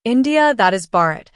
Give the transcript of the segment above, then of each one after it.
India, that is Bharat,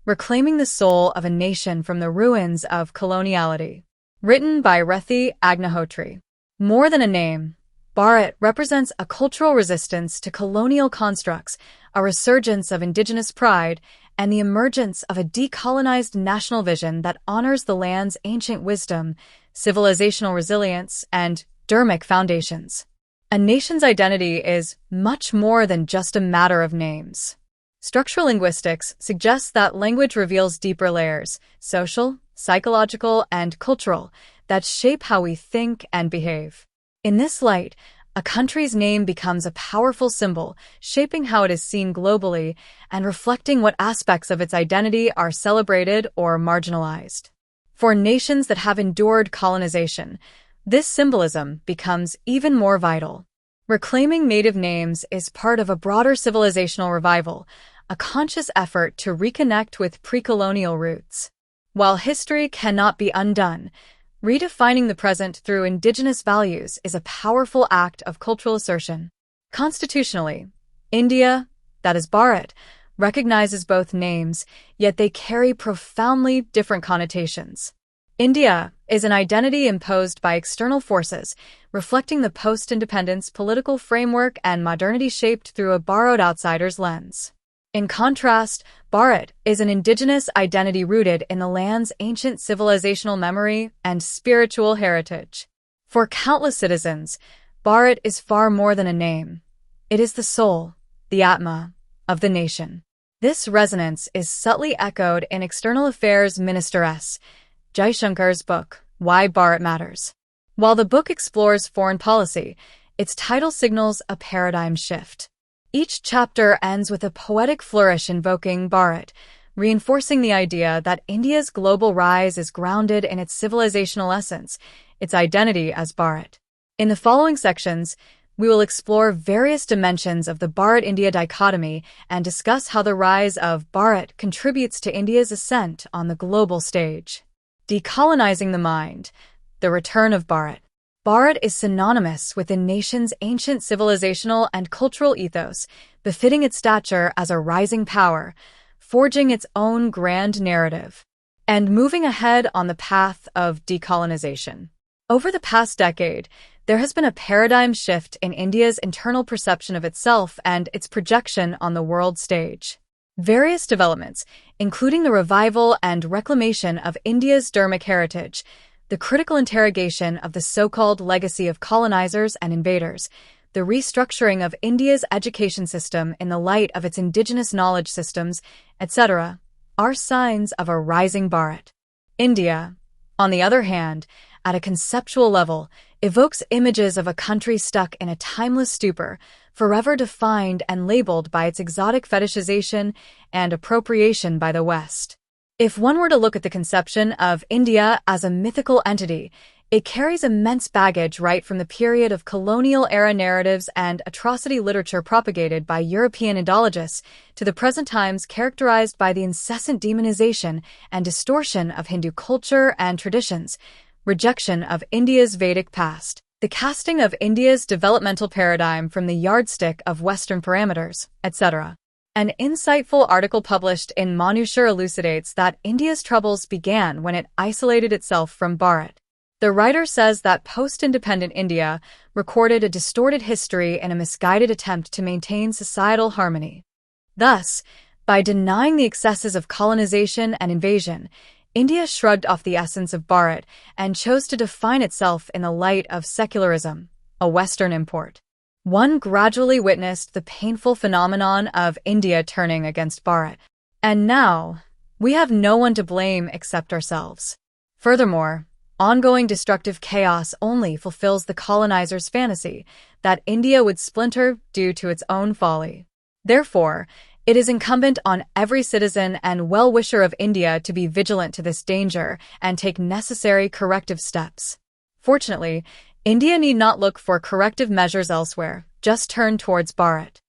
reclaiming the soul of a nation from the ruins of coloniality. Written by Rethi Agnihotri. More than a name, Bharat represents a cultural resistance to colonial constructs, a resurgence of indigenous pride, and the emergence of a decolonized national vision that honors the land's ancient wisdom, civilizational resilience, and dharmic foundations. A nation's identity is much more than just a matter of names. Structural linguistics suggests that language reveals deeper layers, social, psychological, and cultural, that shape how we think and behave. In this light, a country's name becomes a powerful symbol, shaping how it is seen globally and reflecting what aspects of its identity are celebrated or marginalized. For nations that have endured colonization, this symbolism becomes even more vital. Reclaiming native names is part of a broader civilizational revival, a conscious effort to reconnect with pre-colonial roots. While history cannot be undone, redefining the present through indigenous values is a powerful act of cultural assertion. Constitutionally, India, that is Bharat, recognizes both names, yet they carry profoundly different connotations. India is an identity imposed by external forces, reflecting the post-independence political framework and modernity shaped through a borrowed outsider's lens. In contrast, Bharat is an indigenous identity rooted in the land's ancient civilizational memory and spiritual heritage. For countless citizens, Bharat is far more than a name. It is the soul, the Atma, of the nation. This resonance is subtly echoed in External Affairs Minister S. Jaishankar's book, Why Bharat Matters. While the book explores foreign policy, its title signals a paradigm shift. Each chapter ends with a poetic flourish invoking Bharat, reinforcing the idea that India's global rise is grounded in its civilizational essence, its identity as Bharat. In the following sections, we will explore various dimensions of the Bharat-India dichotomy and discuss how the rise of Bharat contributes to India's ascent on the global stage. Decolonizing the mind, the return of Bharat. Bharat is synonymous with the nation's ancient civilizational and cultural ethos, befitting its stature as a rising power, forging its own grand narrative, and moving ahead on the path of decolonization. Over the past decade, there has been a paradigm shift in India's internal perception of itself and its projection on the world stage. Various developments, including the revival and reclamation of India's dharmic heritage, the critical interrogation of the so-called legacy of colonizers and invaders, the restructuring of India's education system in the light of its indigenous knowledge systems, etc., are signs of a rising Bharat. India, on the other hand, at a conceptual level, evokes images of a country stuck in a timeless stupor, forever defined and labeled by its exotic fetishization and appropriation by the West. If one were to look at the conception of India as a mythical entity, it carries immense baggage right from the period of colonial-era narratives and atrocity literature propagated by European ideologists to the present times characterized by the incessant demonization and distortion of Hindu culture and traditions, rejection of India's Vedic past, the casting of India's developmental paradigm from the yardstick of Western parameters, etc. An insightful article published in Manusher elucidates that India's troubles began when it isolated itself from Bharat. The writer says that post-independent India recorded a distorted history in a misguided attempt to maintain societal harmony. Thus, by denying the excesses of colonization and invasion, India shrugged off the essence of Bharat and chose to define itself in the light of secularism, a Western import. One gradually witnessed the painful phenomenon of India turning against Bharat. And now, we have no one to blame except ourselves. Furthermore, ongoing destructive chaos only fulfills the colonizer's fantasy that India would splinter due to its own folly. Therefore, it is incumbent on every citizen and well-wisher of India to be vigilant to this danger and take necessary corrective steps. Fortunately, India need not look for corrective measures elsewhere, just turn towards Bharat.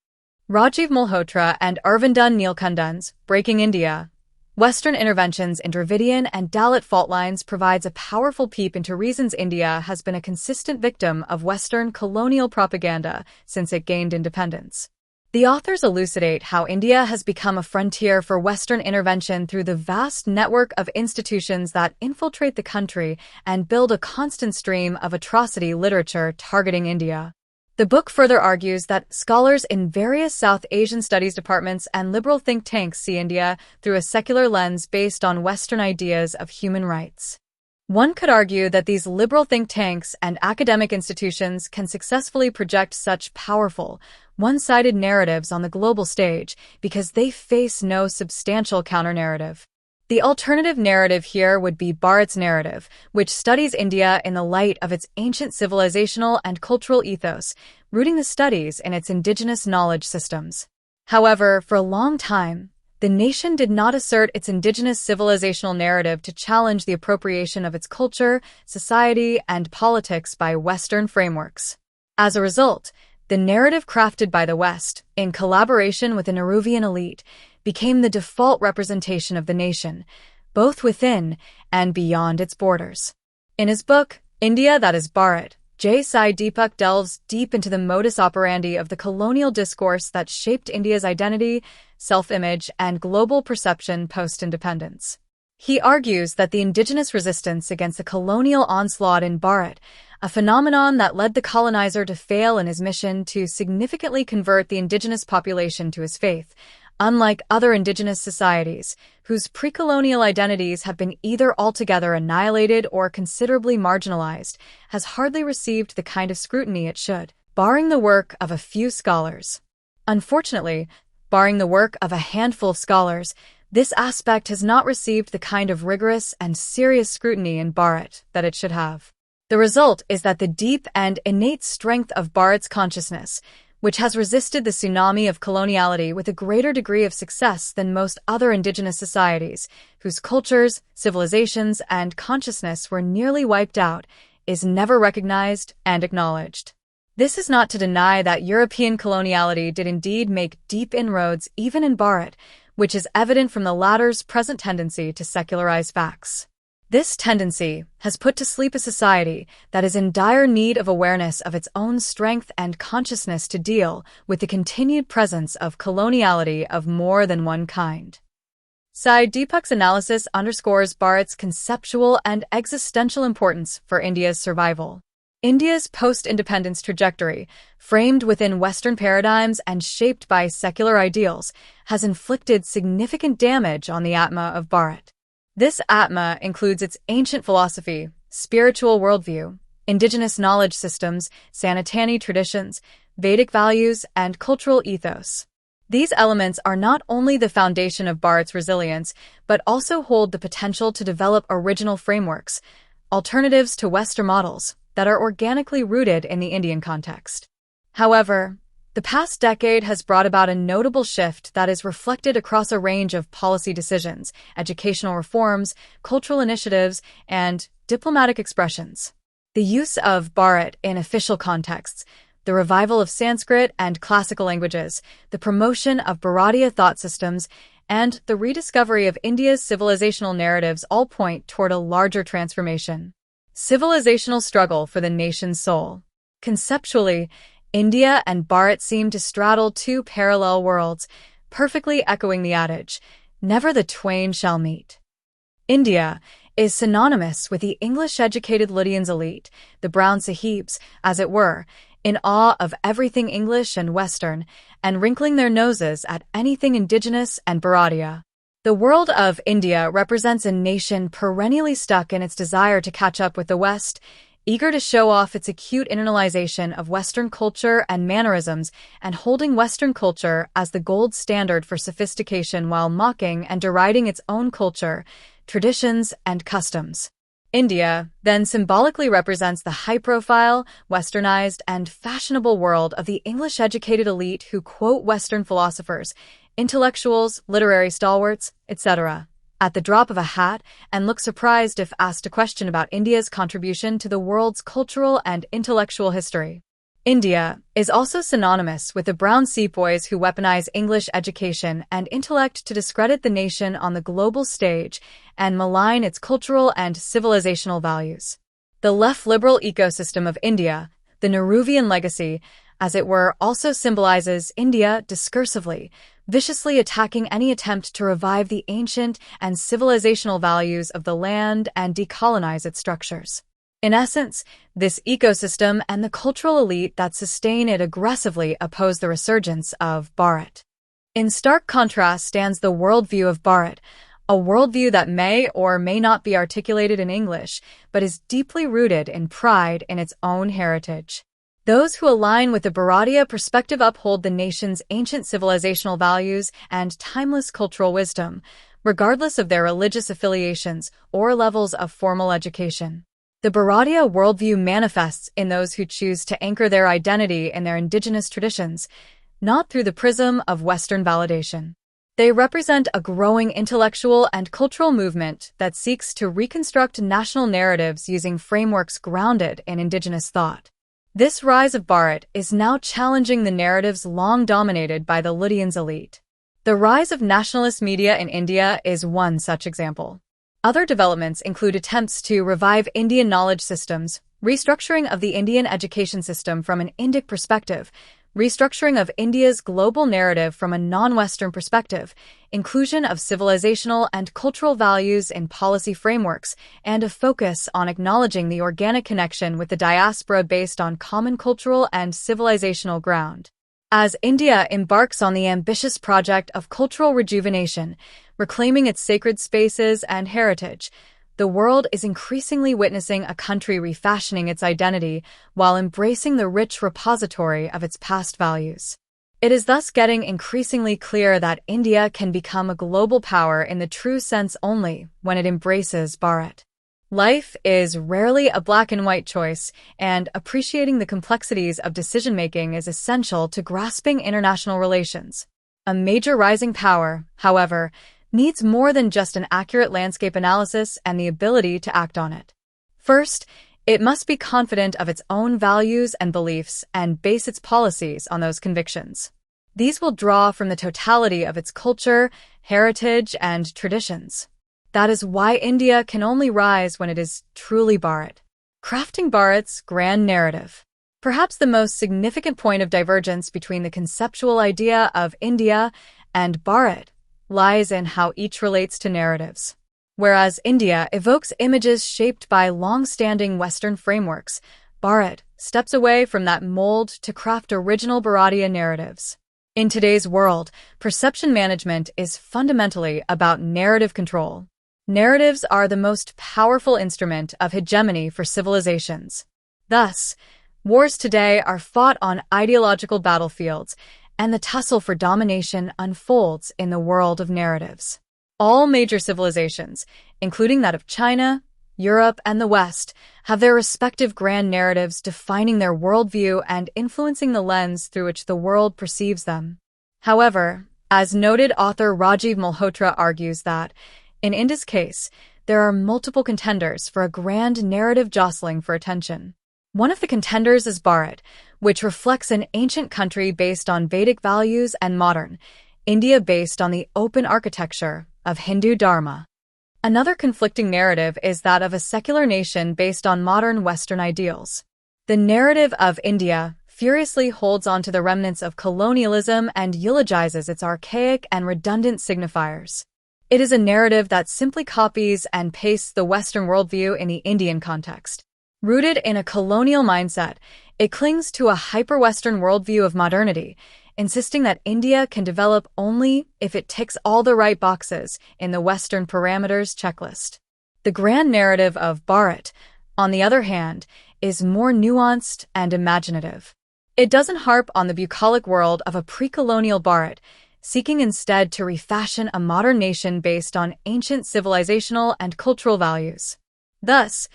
Rajiv Malhotra and Arvindan Neelkundan's Breaking India, Western Interventions in Dravidian and Dalit Fault Lines provides a powerful peep into reasons India has been a consistent victim of Western colonial propaganda since it gained independence. The authors elucidate how India has become a frontier for Western intervention through the vast network of institutions that infiltrate the country and build a constant stream of atrocity literature targeting India. The book further argues that scholars in various South Asian studies departments and liberal think tanks see India through a secular lens based on Western ideas of human rights. One could argue that these liberal think tanks and academic institutions can successfully project such powerful, one-sided narratives on the global stage because they face no substantial counter-narrative. The alternative narrative here would be Bharat's narrative, which studies India in the light of its ancient civilizational and cultural ethos, rooting the studies in its indigenous knowledge systems. However, for a long time, the nation did not assert its indigenous civilizational narrative to challenge the appropriation of its culture, society, and politics by Western frameworks. As a result, the narrative crafted by the West, in collaboration with the Nehruvian elite, became the default representation of the nation, both within and beyond its borders. In his book, India That Is Bharat, J. Sai Deepak delves deep into the modus operandi of the colonial discourse that shaped India's identity, self-image, and global perception post-independence. He argues that the indigenous resistance against the colonial onslaught in Bharat, a phenomenon that led the colonizer to fail in his mission to significantly convert the indigenous population to his faith, unlike other indigenous societies, whose pre-colonial identities have been either altogether annihilated or considerably marginalized, has hardly received the kind of scrutiny it should, barring the work of a few scholars. Unfortunately, barring the work of a handful of scholars, this aspect has not received the kind of rigorous and serious scrutiny in Bharat that it should have. The result is that the deep and innate strength of Bharat's consciousness, which has resisted the tsunami of coloniality with a greater degree of success than most other indigenous societies, whose cultures, civilizations, and consciousness were nearly wiped out, is never recognized and acknowledged. This is not to deny that European coloniality did indeed make deep inroads even in Bharat, which is evident from the latter's present tendency to secularize facts. This tendency has put to sleep a society that is in dire need of awareness of its own strength and consciousness to deal with the continued presence of coloniality of more than one kind. Sai Deepak's analysis underscores Bharat's conceptual and existential importance for India's survival. India's post-independence trajectory, framed within Western paradigms and shaped by secular ideals, has inflicted significant damage on the Atma of Bharat. This Atma includes its ancient philosophy, spiritual worldview, indigenous knowledge systems, Sanatani traditions, Vedic values, and cultural ethos. These elements are not only the foundation of Bharat's resilience, but also hold the potential to develop original frameworks, alternatives to Western models, that are organically rooted in the Indian context. However, the past decade has brought about a notable shift that is reflected across a range of policy decisions, educational reforms, cultural initiatives, and diplomatic expressions. The use of Bharat in official contexts, the revival of Sanskrit and classical languages, the promotion of Bharatiya thought systems, and the rediscovery of India's civilizational narratives all point toward a larger transformation. Civilizational struggle for the nation's soul. Conceptually, India and Bharat seem to straddle two parallel worlds, perfectly echoing the adage, "Never the twain shall meet." India is synonymous with the English-educated Lutyens elite, the brown sahibs, as it were, in awe of everything English and Western, and wrinkling their noses at anything indigenous and Bharatiya. The world of India represents a nation perennially stuck in its desire to catch up with the West, eager to show off its acute internalization of Western culture and mannerisms and holding Western culture as the gold standard for sophistication while mocking and deriding its own culture, traditions, and customs. India then symbolically represents the high-profile, westernized, and fashionable world of the English-educated elite who quote Western philosophers, intellectuals, literary stalwarts, etc. at the drop of a hat and look surprised if asked a question about India's contribution to the world's cultural and intellectual history. India is also synonymous with the brown sepoys who weaponize English education and intellect to discredit the nation on the global stage and malign its cultural and civilizational values. The left liberal ecosystem of India, the Nehruvian legacy, as it were, also symbolizes India discursively, viciously attacking any attempt to revive the ancient and civilizational values of the land and decolonize its structures. In essence, this ecosystem and the cultural elite that sustain it aggressively oppose the resurgence of Bharat. In stark contrast stands the worldview of Bharat, a worldview that may or may not be articulated in English, but is deeply rooted in pride in its own heritage. Those who align with the Bharatiya perspective uphold the nation's ancient civilizational values and timeless cultural wisdom, regardless of their religious affiliations or levels of formal education. The Bharatiya worldview manifests in those who choose to anchor their identity in their indigenous traditions, not through the prism of Western validation. They represent a growing intellectual and cultural movement that seeks to reconstruct national narratives using frameworks grounded in indigenous thought. This rise of Bharat is now challenging the narratives long dominated by the Lutyens elite. The rise of nationalist media in India is one such example. Other developments include attempts to revive Indian knowledge systems, restructuring of the Indian education system from an Indic perspective, restructuring of India's global narrative from a non-Western perspective, inclusion of civilizational and cultural values in policy frameworks, and a focus on acknowledging the organic connection with the diaspora based on common cultural and civilizational ground. As India embarks on the ambitious project of cultural rejuvenation, reclaiming its sacred spaces and heritage, the world is increasingly witnessing a country refashioning its identity while embracing the rich repository of its past values. It is thus getting increasingly clear that India can become a global power in the true sense only when it embraces Bharat. Life is rarely a black and white choice, and appreciating the complexities of decision-making is essential to grasping international relations. A major rising power, however, needs more than just an accurate landscape analysis and the ability to act on it. First, it must be confident of its own values and beliefs and base its policies on those convictions. These will draw from the totality of its culture, heritage, and traditions. That is why India can only rise when it is truly Bharat. Crafting Bharat's grand narrative. Perhaps the most significant point of divergence between the conceptual idea of India and Bharat lies in how each relates to narratives. Whereas India evokes images shaped by long-standing Western frameworks, Bharat steps away from that mold to craft original Bharatiya narratives. In today's world, perception management is fundamentally about narrative control. Narratives are the most powerful instrument of hegemony for civilizations. Thus, wars today are fought on ideological battlefields, and the tussle for domination unfolds in the world of narratives. All major civilizations, including that of China, Europe, and the West, have their respective grand narratives defining their worldview and influencing the lens through which the world perceives them. However, as noted author Rajiv Malhotra argues that, in India's case, there are multiple contenders for a grand narrative jostling for attention. One of the contenders is Bharat, which reflects an ancient country based on Vedic values and modern India based on the open architecture of Hindu Dharma. Another conflicting narrative is that of a secular nation based on modern Western ideals. The narrative of India furiously holds on to the remnants of colonialism and eulogizes its archaic and redundant signifiers. It is a narrative that simply copies and pastes the Western worldview in the Indian context. Rooted in a colonial mindset, it clings to a hyper-Western worldview of modernity, insisting that India can develop only if it ticks all the right boxes in the Western parameters checklist. The grand narrative of Bharat, on the other hand, is more nuanced and imaginative. It doesn't harp on the bucolic world of a pre-colonial Bharat, seeking instead to refashion a modern nation based on ancient civilizational and cultural values. Thus,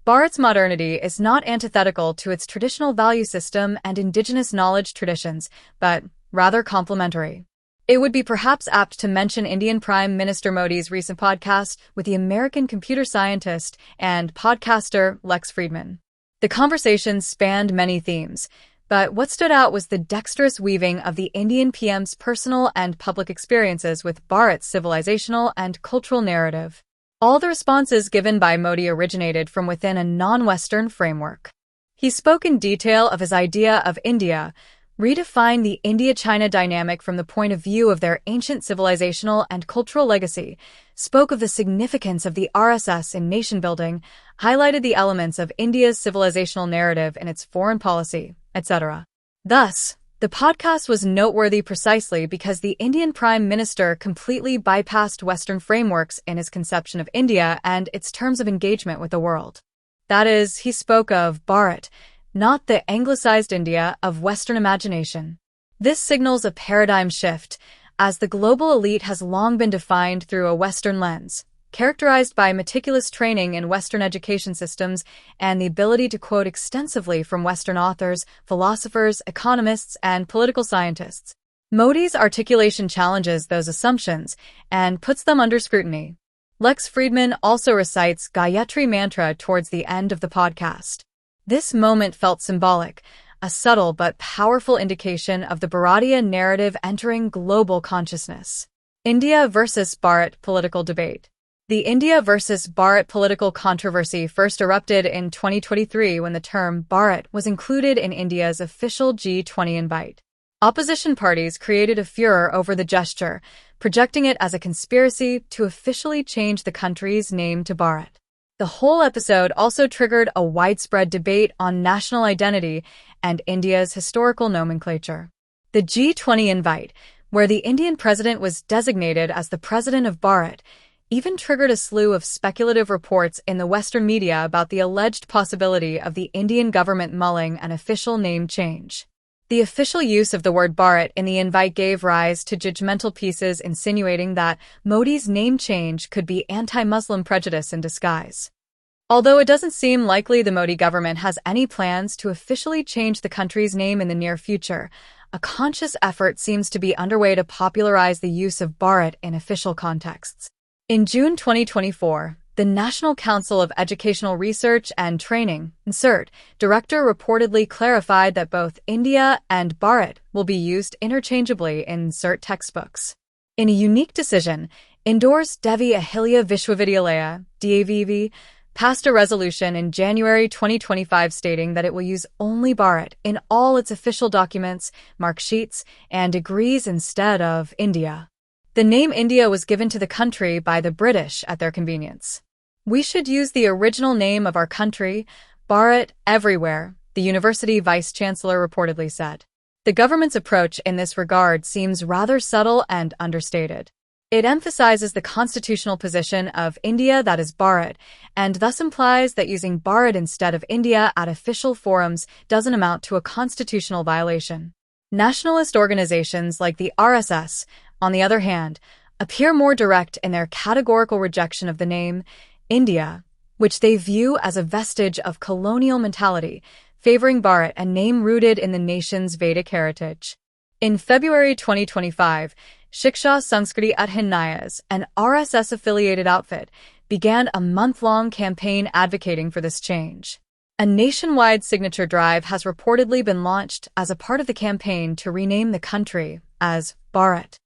Bharat's modernity is not antithetical to its traditional value system and indigenous knowledge traditions, but rather complementary. It would be perhaps apt to mention Indian Prime Minister Modi's recent podcast with the American computer scientist and podcaster Lex Friedman. The conversation spanned many themes, but what stood out was the dexterous weaving of the Indian PM's personal and public experiences with Bharat's civilizational and cultural narrative. All the responses given by Modi originated from within a non-Western framework. He spoke in detail of his idea of India, redefined the India-China dynamic from the point of view of their ancient civilizational and cultural legacy, spoke of the significance of the RSS in nation-building, highlighted the elements of India's civilizational narrative in its foreign policy, etc. Thus, the podcast was noteworthy precisely because the Indian Prime Minister completely bypassed Western frameworks in his conception of India and its terms of engagement with the world. That is, he spoke of Bharat, not the anglicized India of Western imagination. This signals a paradigm shift, as the global elite has long been defined through a Western lens, characterized by meticulous training in Western education systems and the ability to quote extensively from Western authors, philosophers, economists, and political scientists. Modi's articulation challenges those assumptions and puts them under scrutiny. Lex Friedman also recites Gayatri Mantra towards the end of the podcast. This moment felt symbolic, a subtle but powerful indication of the Bharatiya narrative entering global consciousness. India versus Bharat political debate. The India versus Bharat political controversy first erupted in 2023 when the term Bharat was included in India's official G20 invite. Opposition parties created a furor over the gesture, projecting it as a conspiracy to officially change the country's name to Bharat. The whole episode also triggered a widespread debate on national identity and India's historical nomenclature. The G20 invite, where the Indian president was designated as the president of Bharat, even triggered a slew of speculative reports in the Western media about the alleged possibility of the Indian government mulling an official name change. The official use of the word Bharat in the invite gave rise to judgmental pieces insinuating that Modi's name change could be anti-Muslim prejudice in disguise. Although it doesn't seem likely the Modi government has any plans to officially change the country's name in the near future, a conscious effort seems to be underway to popularize the use of Bharat in official contexts. In June 2024, the National Council of Educational Research and Training, NCERT, director reportedly clarified that both India and Bharat will be used interchangeably in NCERT textbooks. In a unique decision, Indoor's Devi Ahilya Vishwavidyalaya, DAVV, passed a resolution in January 2025 stating that it will use only Bharat in all its official documents, mark sheets, and degrees instead of India. The name India was given to the country by the British at their convenience. We should use the original name of our country, Bharat, everywhere, the university vice-chancellor reportedly said. The government's approach in this regard seems rather subtle and understated. It emphasizes the constitutional position of India that is Bharat, and thus implies that using Bharat instead of India at official forums doesn't amount to a constitutional violation. Nationalist organizations like the RSS, on the other hand, appear more direct in their categorical rejection of the name India, which they view as a vestige of colonial mentality, favoring Bharat, a name rooted in the nation's Vedic heritage. In February 2025, Shiksha Sanskriti Athinyas, an RSS-affiliated outfit, began a month-long campaign advocating for this change. A nationwide signature drive has reportedly been launched as a part of the campaign to rename the country as Bharat.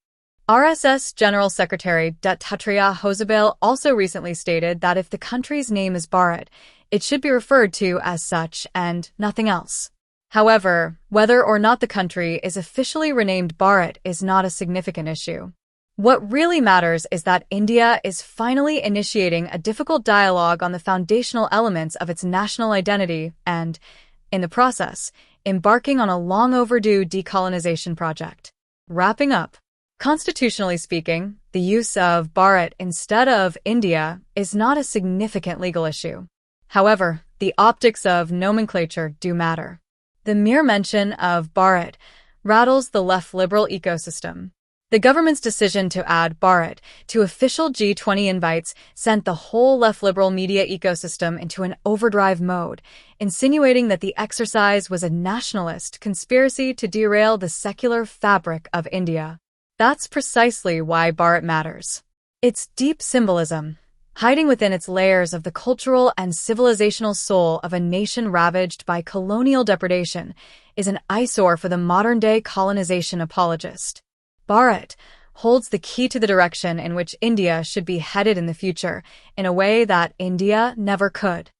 RSS General Secretary Dattatreya Hosabale also recently stated that if the country's name is Bharat, it should be referred to as such and nothing else. However, whether or not the country is officially renamed Bharat is not a significant issue. What really matters is that India is finally initiating a difficult dialogue on the foundational elements of its national identity and, in the process, embarking on a long-overdue decolonization project. Wrapping up. Constitutionally speaking, the use of Bharat instead of India is not a significant legal issue. However, the optics of nomenclature do matter. The mere mention of Bharat rattles the left-liberal ecosystem. The government's decision to add Bharat to official G20 invites sent the whole left-liberal media ecosystem into an overdrive mode, insinuating that the exercise was a nationalist conspiracy to derail the secular fabric of India. That's precisely why Bharat matters. Its deep symbolism, hiding within its layers of the cultural and civilizational soul of a nation ravaged by colonial depredation, is an eyesore for the modern-day colonization apologist. Bharat holds the key to the direction in which India should be headed in the future, in a way that India never could.